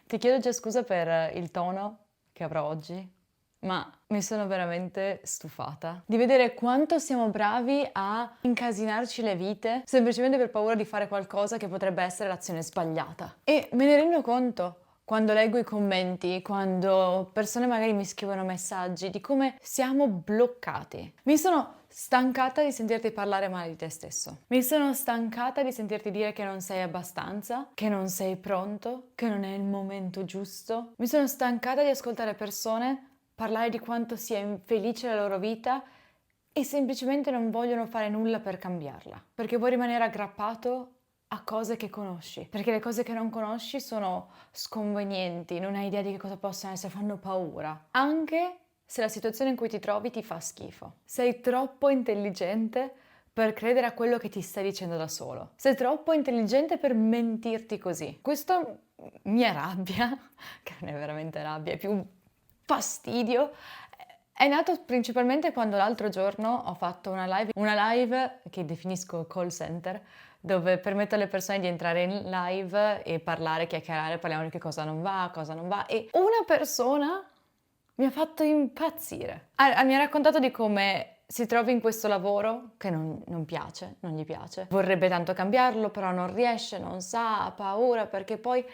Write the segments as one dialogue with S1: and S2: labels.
S1: Ti chiedo già scusa per il tono che avrò oggi, ma mi sono veramente stufata di vedere quanto siamo bravi a incasinarci le vite semplicemente per paura di fare qualcosa che potrebbe essere l'azione sbagliata. E me ne rendo conto quando leggo i commenti, quando persone magari mi scrivono messaggi, di come siamo bloccati. Mi sono stancata di sentirti parlare male di te stesso. Mi sono stancata di sentirti dire che non sei abbastanza, che non sei pronto, che non è il momento giusto. Mi sono stancata di ascoltare persone parlare di quanto sia infelice la loro vita e semplicemente non vogliono fare nulla per cambiarla, perché vuoi rimanere aggrappato a cose che conosci, perché le cose che non conosci sono sconvenienti, non hai idea di che cosa possono essere, fanno paura. Anche se la situazione in cui ti trovi ti fa schifo. Sei troppo intelligente per credere a quello che ti stai dicendo da solo. Sei troppo intelligente per mentirti così. Questo mi arrabbia, che non è veramente rabbia, è più fastidio. È nato principalmente quando l'altro giorno ho fatto una live che definisco call center, dove permetto alle persone di entrare in live e parlare, chiacchierare, parliamo di che cosa non va, e una persona mi ha fatto impazzire. Mi ha raccontato di come si trovi in questo lavoro che non piace, non gli piace. Vorrebbe tanto cambiarlo, però non riesce, non sa, ha paura perché poi...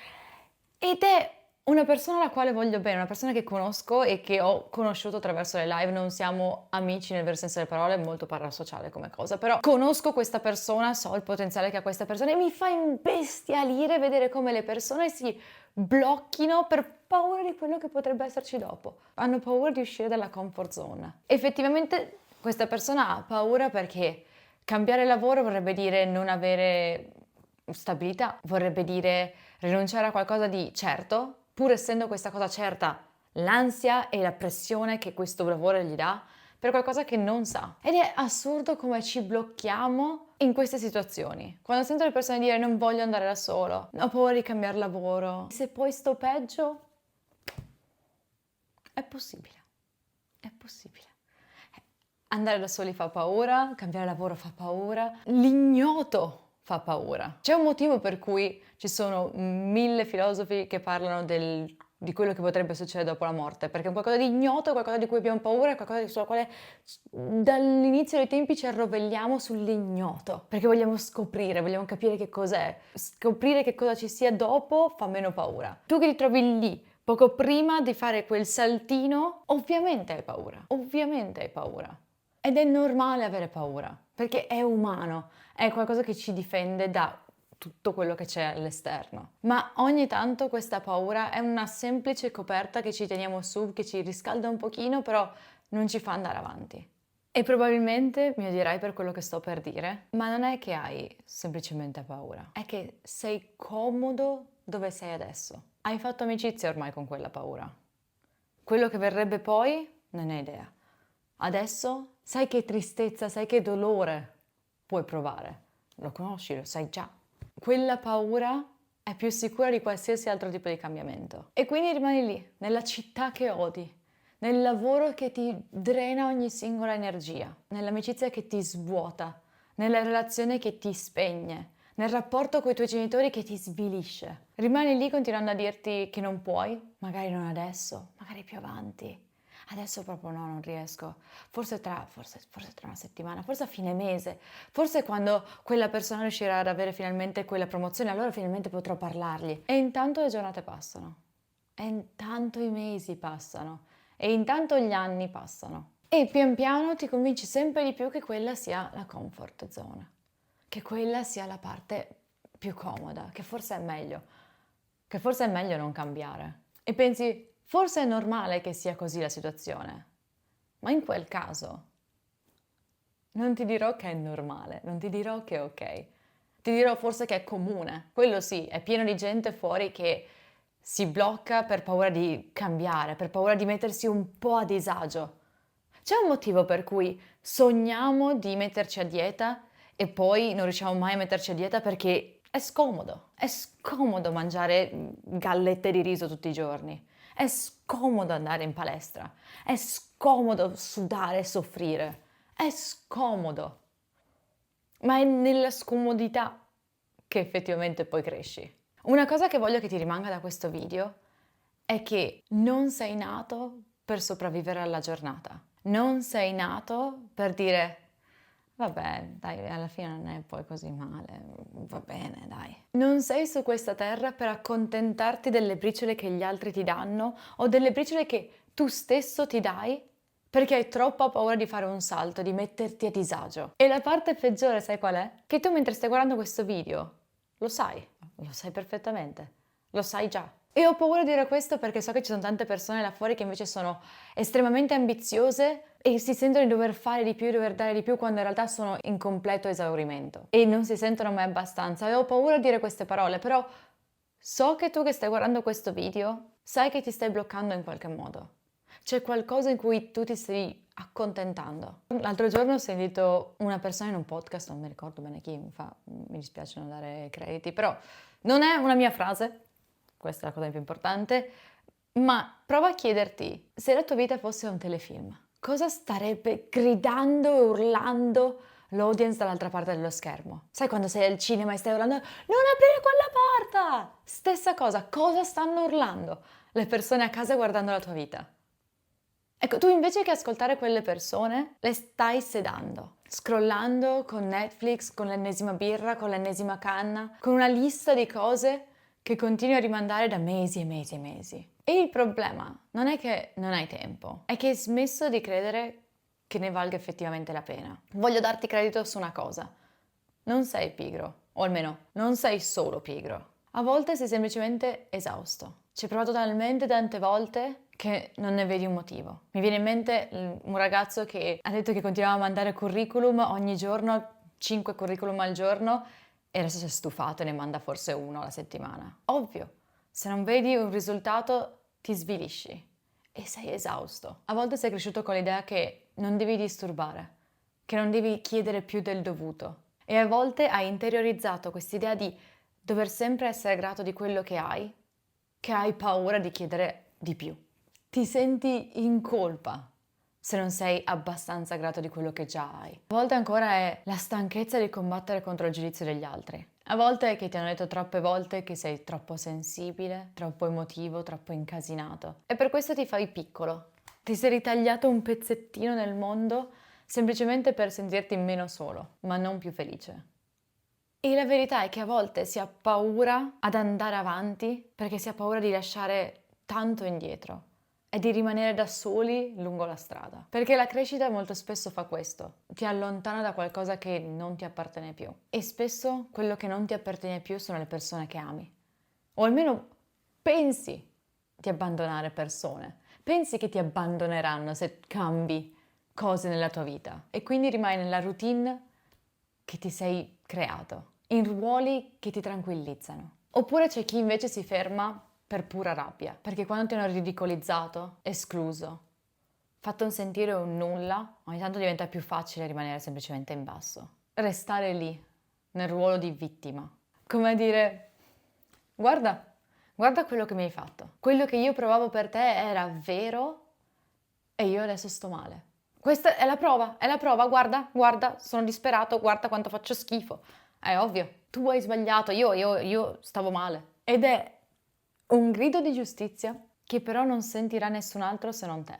S1: Ed è una persona alla quale voglio bene, una persona che conosco e che ho conosciuto attraverso le live, non siamo amici nel vero senso delle parole, è molto parasociale come cosa, però conosco questa persona, so il potenziale che ha questa persona e mi fa imbestialire vedere come le persone si blocchino per paura di quello che potrebbe esserci dopo. Hanno paura di uscire dalla comfort zone. Effettivamente questa persona ha paura perché cambiare lavoro vorrebbe dire non avere stabilità, vorrebbe dire rinunciare a qualcosa di certo, pur essendo questa cosa certa, l'ansia e la pressione che questo lavoro gli dà per qualcosa che non sa. Ed è assurdo come ci blocchiamo in queste situazioni. Quando sento le persone dire non voglio andare da solo, ho paura di cambiare lavoro, se poi sto peggio, è possibile. È possibile. Andare da soli fa paura, cambiare lavoro fa paura, l'ignoto fa paura. C'è un motivo per cui ci sono 1000 filosofi che parlano di quello che potrebbe succedere dopo la morte, perché è qualcosa di ignoto, è qualcosa di cui abbiamo paura, è qualcosa sulla quale dall'inizio dei tempi ci arrovelliamo sull'ignoto, perché vogliamo scoprire, vogliamo capire che cos'è. Scoprire che cosa ci sia dopo fa meno paura. Tu che ti trovi lì, poco prima di fare quel saltino, ovviamente hai paura, ovviamente hai paura. Ed è normale avere paura, perché è umano, è qualcosa che ci difende da tutto quello che c'è all'esterno. Ma ogni tanto questa paura è una semplice coperta che ci teniamo su, che ci riscalda un pochino, però non ci fa andare avanti. E probabilmente mi odierai per quello che sto per dire, ma non è che hai semplicemente paura, è che sei comodo dove sei adesso. Hai fatto amicizia ormai con quella paura. Quello che verrebbe poi non hai idea. Adesso sai che tristezza, sai che dolore puoi provare. Lo conosci, lo sai già. Quella paura è più sicura di qualsiasi altro tipo di cambiamento. E quindi rimani lì, nella città che odi, nel lavoro che ti drena ogni singola energia, nell'amicizia che ti svuota, nella relazione che ti spegne, nel rapporto con i tuoi genitori che ti svilisce. Rimani lì continuando a dirti che non puoi, magari non adesso, magari più avanti. Adesso proprio no, non riesco. Forse tra una settimana, forse a fine mese, forse quando quella persona riuscirà ad avere finalmente quella promozione, allora finalmente potrò parlargli. E intanto le giornate passano, e intanto i mesi passano, e intanto gli anni passano. E pian piano ti convinci sempre di più che quella sia la comfort zone, che quella sia la parte più comoda, che forse è meglio non cambiare. E pensi, forse è normale che sia così la situazione, ma in quel caso non ti dirò che è normale, non ti dirò che è ok, ti dirò forse che è comune. Quello sì, è pieno di gente fuori che si blocca per paura di cambiare, per paura di mettersi un po' a disagio. C'è un motivo per cui sogniamo di metterci a dieta e poi non riusciamo mai a metterci a dieta perché è scomodo. È scomodo mangiare gallette di riso tutti i giorni. È scomodo andare in palestra. È scomodo sudare e soffrire. È scomodo. Ma è nella scomodità che effettivamente poi cresci. Una cosa che voglio che ti rimanga da questo video è che non sei nato per sopravvivere alla giornata. Non sei nato per dire, vabbè, dai, alla fine non è poi così male, va bene, dai. Non sei su questa terra per accontentarti delle briciole che gli altri ti danno o delle briciole che tu stesso ti dai perché hai troppa paura di fare un salto, di metterti a disagio. E la parte peggiore, sai qual è? Che tu mentre stai guardando questo video, lo sai perfettamente, lo sai già. E ho paura di dire questo perché so che ci sono tante persone là fuori che invece sono estremamente ambiziose e si sentono di dover fare di più, di dover dare di più quando in realtà sono in completo esaurimento e non si sentono mai abbastanza. E ho paura di dire queste parole, però so che tu che stai guardando questo video sai che ti stai bloccando in qualche modo. C'è qualcosa in cui tu ti stai accontentando. L'altro giorno ho sentito una persona in un podcast, non mi ricordo bene chi, mi dispiace non dare crediti, però non è una mia frase, questa è la cosa più importante, ma prova a chiederti se la tua vita fosse un telefilm. Cosa starebbe gridando e urlando l'audience dall'altra parte dello schermo? Sai quando sei al cinema e stai urlando non aprire quella porta! Stessa cosa stanno urlando le persone a casa guardando la tua vita? Ecco, tu invece che ascoltare quelle persone, le stai sedando, scrollando con Netflix, con l'ennesima birra, con l'ennesima canna, con una lista di cose che continui a rimandare da mesi e mesi e mesi. E il problema non è che non hai tempo, è che hai smesso di credere che ne valga effettivamente la pena. Voglio darti credito su una cosa. Non sei pigro, o almeno non sei solo pigro. A volte sei semplicemente esausto. Ci hai provato talmente tante volte che non ne vedi un motivo. Mi viene in mente un ragazzo che ha detto che continuava a mandare curriculum ogni giorno, 5 curriculum al giorno, e adesso si è stufato e ne manda forse uno alla settimana. Ovvio, se non vedi un risultato ti svilisci e sei esausto. A volte sei cresciuto con l'idea che non devi disturbare, che non devi chiedere più del dovuto. E a volte hai interiorizzato quest'idea di dover sempre essere grato di quello che hai paura di chiedere di più. Ti senti in colpa se non sei abbastanza grato di quello che già hai. A volte ancora è la stanchezza di combattere contro il giudizio degli altri. A volte è che ti hanno detto troppe volte che sei troppo sensibile, troppo emotivo, troppo incasinato. E per questo ti fai piccolo. Ti sei ritagliato un pezzettino nel mondo semplicemente per sentirti meno solo, ma non più felice. E la verità è che a volte si ha paura ad andare avanti perché si ha paura di lasciare tanto indietro e di rimanere da soli lungo la strada. Perché la crescita molto spesso fa questo, ti allontana da qualcosa che non ti appartiene più. E spesso quello che non ti appartiene più sono le persone che ami. O almeno pensi di abbandonare persone. Pensi che ti abbandoneranno se cambi cose nella tua vita. E quindi rimani nella routine che ti sei creato, in ruoli che ti tranquillizzano. Oppure c'è chi invece si ferma per pura rabbia, perché quando ti hanno ridicolizzato, escluso, fatto sentire un nulla, ogni tanto diventa più facile rimanere semplicemente in basso. Restare lì, nel ruolo di vittima. Come dire, guarda quello che mi hai fatto. Quello che io provavo per te era vero e io adesso sto male. Questa è la prova, guarda, sono disperato, guarda quanto faccio schifo. È ovvio, tu hai sbagliato, io stavo male. Ed è un grido di giustizia che però non sentirà nessun altro se non te.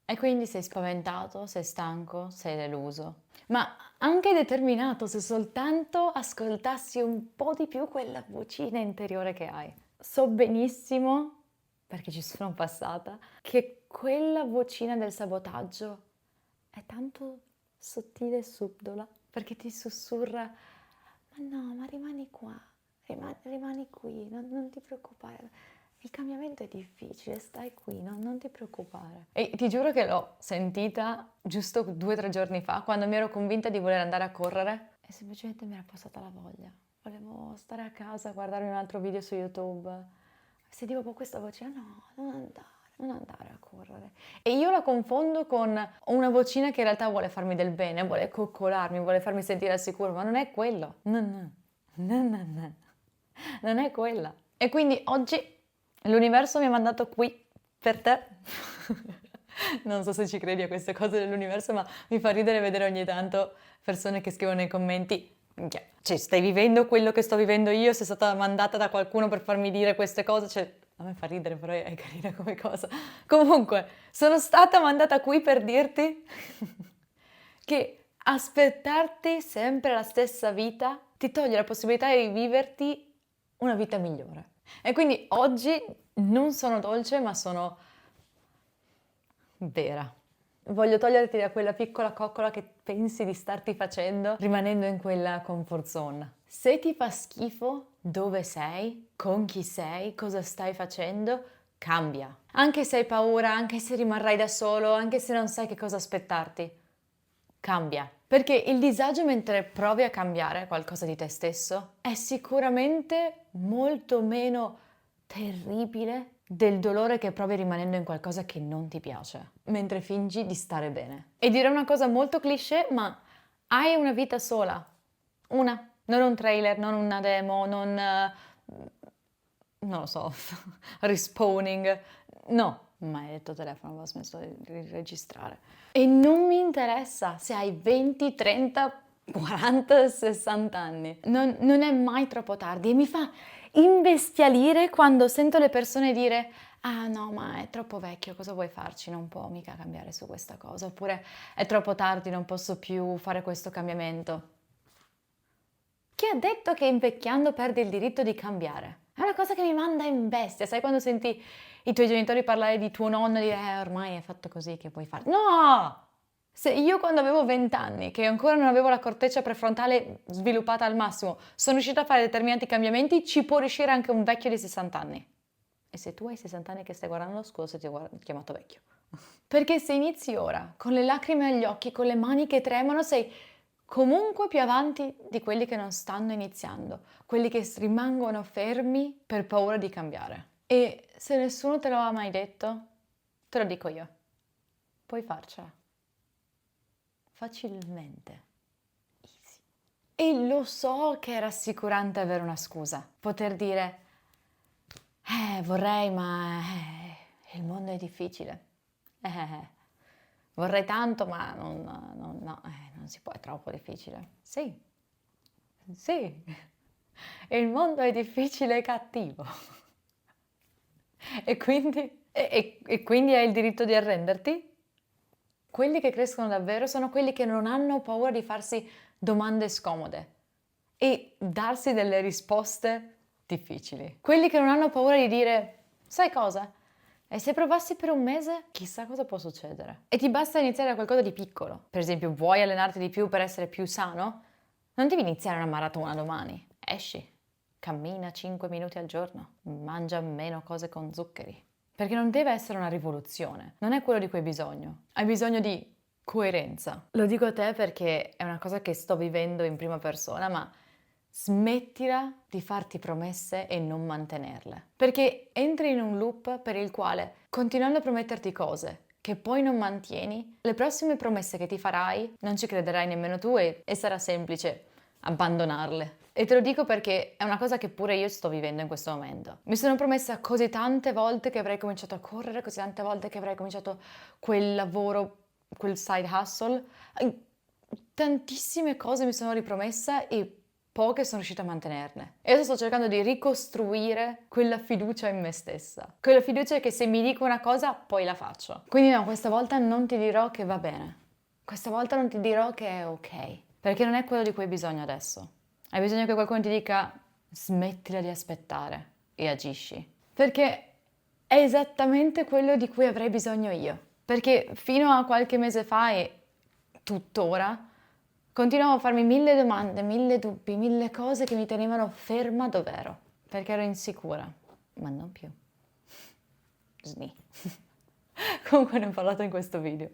S1: E quindi sei spaventato, sei stanco, sei deluso, ma anche determinato se soltanto ascoltassi un po' di più quella vocina interiore che hai. So benissimo, perché ci sono passata, che quella vocina del sabotaggio è tanto sottile e subdola, perché ti sussurra, ma no, ma rimani qua, rimani qui, non ti preoccupare, il cambiamento è difficile, stai qui, non ti preoccupare. E ti giuro che l'ho sentita giusto 2 o 3 giorni fa, quando mi ero convinta di voler andare a correre e semplicemente mi era passata la voglia. Volevo stare a casa, guardarmi un altro video su YouTube. Sentivo proprio questa voce, no, non andare a correre. E io la confondo con una vocina che in realtà vuole farmi del bene, vuole coccolarmi, vuole farmi sentire al sicuro, ma non è quello. No. Non è quella. E quindi oggi l'universo mi ha mandato qui per te. Non so se ci credi a queste cose dell'universo, ma mi fa ridere vedere ogni tanto persone che scrivono nei commenti cioè, stai vivendo quello che sto vivendo io, sei stata mandata da qualcuno per farmi dire queste cose, cioè, A me fa ridere, però è carina come cosa. Comunque, sono stata mandata qui per dirti che aspettarti sempre la stessa vita ti toglie la possibilità di viverti una vita migliore. E quindi oggi non sono dolce, ma sono vera. Voglio toglierti da quella piccola coccola che pensi di starti facendo rimanendo in quella comfort zone. Se ti fa schifo dove sei, con chi sei, cosa stai facendo, cambia. Anche se hai paura, anche se rimarrai da solo, anche se non sai che cosa aspettarti, cambia. Perché il disagio mentre provi a cambiare qualcosa di te stesso è sicuramente molto meno terribile del dolore che provi rimanendo in qualcosa che non ti piace, mentre fingi di stare bene. E dirò una cosa molto cliché, ma hai una vita sola. Una. Non un trailer, non una demo, non lo so, respawning. No, maledetto telefono, avevo smesso di registrare. E non mi interessa se hai 20, 30, 40, 60 anni. Non è mai troppo tardi e mi fa imbestialire quando sento le persone dire ah no, ma è troppo vecchio, cosa vuoi farci? Non può mica cambiare su questa cosa. Oppure è troppo tardi, non posso più fare questo cambiamento. Chi ha detto che invecchiando perdi il diritto di cambiare? È una cosa che mi manda in bestia. Sai quando senti i tuoi genitori parlare di tuo nonno e dire ormai è fatto così che puoi fare? No! Se io quando avevo 20 anni, che ancora non avevo la corteccia prefrontale sviluppata al massimo, sono riuscita a fare determinati cambiamenti, ci può riuscire anche un vecchio di 60 anni. E se tu hai 60 anni che stai guardando, scusa se ti ho chiamato vecchio. Perché se inizi ora, con le lacrime agli occhi, con le mani che tremano, sei comunque più avanti di quelli che non stanno iniziando, quelli che rimangono fermi per paura di cambiare. E se nessuno te lo ha mai detto, te lo dico io. Puoi farcela. Facilmente. Easy. E lo so che è rassicurante avere una scusa. Poter dire, vorrei, ma il mondo è difficile. Vorrei tanto, ma non si può, è troppo difficile. Sì, sì. Il mondo è difficile e cattivo. E quindi hai il diritto di arrenderti? Quelli che crescono davvero sono quelli che non hanno paura di farsi domande scomode e darsi delle risposte difficili. Quelli che non hanno paura di dire, sai cosa? E se provassi per un mese, chissà cosa può succedere. E ti basta iniziare da qualcosa di piccolo. Per esempio, vuoi allenarti di più per essere più sano? Non devi iniziare una maratona domani. Esci, cammina 5 minuti al giorno, mangia meno cose con zuccheri. Perché non deve essere una rivoluzione, non è quello di cui hai bisogno. Hai bisogno di coerenza. Lo dico a te perché è una cosa che sto vivendo in prima persona, ma smettila di farti promesse e non mantenerle. Perché entri in un loop per il quale, continuando a prometterti cose che poi non mantieni, le prossime promesse che ti farai non ci crederai nemmeno tu e sarà semplice abbandonarle. E te lo dico perché è una cosa che pure io sto vivendo in questo momento. Mi sono promessa così tante volte che avrei cominciato a correre, così tante volte che avrei cominciato quel lavoro, quel side hustle. Tantissime cose mi sono ripromessa e poche sono riuscita a mantenerne. E adesso sto cercando di ricostruire quella fiducia in me stessa. Quella fiducia che se mi dico una cosa, poi la faccio. Quindi no, questa volta non ti dirò che va bene. Questa volta non ti dirò che è ok. Perché non è quello di cui hai bisogno adesso. Hai bisogno che qualcuno ti dica smettila di aspettare e agisci. Perché è esattamente quello di cui avrei bisogno io. Perché fino a qualche mese fa e tuttora continuavo a farmi 1000 domande, 1000 dubbi, 1000 cose che mi tenevano ferma dov'ero. Perché ero insicura, ma non più. Sni. Comunque ne ho parlato in questo video.